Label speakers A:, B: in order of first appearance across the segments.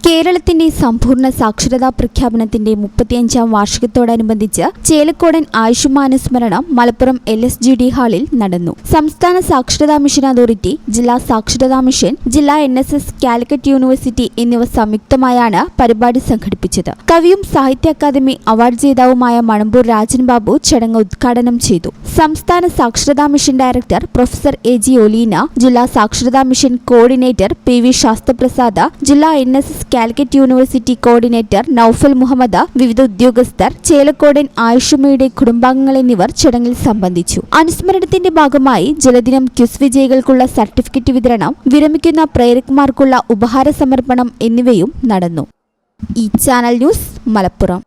A: കേരളത്തിന്റെ സമ്പൂർണ്ണ സാക്ഷരതാ പ്രഖ്യാപനത്തിന്റെ 35ാം വാർഷികത്തോടനുബന്ധിച്ച് ചേലക്കോടൻ ആയുഷ്മാനുസ്മരണം മലപ്പുറം LSGD ഹാളിൽ നടന്നു. സംസ്ഥാന സാക്ഷരതാ മിഷൻ അതോറിറ്റി, ജില്ലാ സാക്ഷരതാ മിഷൻ, ജില്ലാ NSS, കാലിക്കറ്റ് യൂണിവേഴ്സിറ്റി എന്നിവ സംയുക്തമായാണ് പരിപാടി സംഘടിപ്പിച്ചത്. കവിയും സാഹിത്യ അക്കാദമി അവാർഡ് ജേതാവുമായ മണമ്പൂർ രാജൻ ബാബു ചടങ്ങ് ഉദ്ഘാടനം ചെയ്തു. സംസ്ഥാന സാക്ഷരതാ mission director professor AG Oleena, ജില്ലാ സാക്ഷരതാ മിഷൻ കോർഡിനേറ്റർ PV ശാസ്ത്രപ്രസാദ്, ജില്ലാ NSS Calicut university coordinator Naufal Muhammad, വിവിധ ഉദ്യോഗസ്ഥർ, ചേലക്കോടൻ ആയുഷമ്മയുടെ കുടുംബാംഗങ്ങൾ എന്നിവർ ചടങ്ങിൽ സംബന്ധിച്ചു. അനുസ്മരണത്തിന്റെ ഭാഗമായി ജലദിനം ക്വിസ് വിജയികൾക്കുള്ള സർട്ടിഫിക്കറ്റ് വിതരണം, വിരമിക്കുന്ന പ്രേരകന്മാർക്കുള്ള ഉപഹാര സമർപ്പണം എന്നിവയും നടന്നു. ഈ ചാനൽ ന്യൂസ് മലപ്പുറം.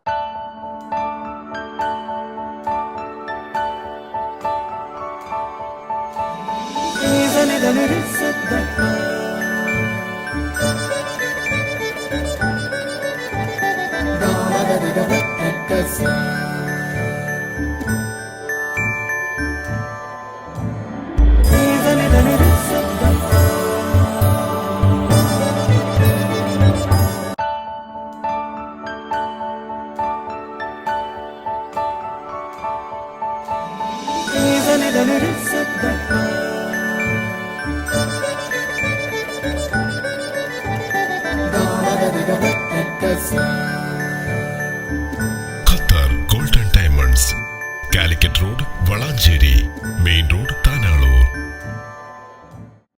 B: Is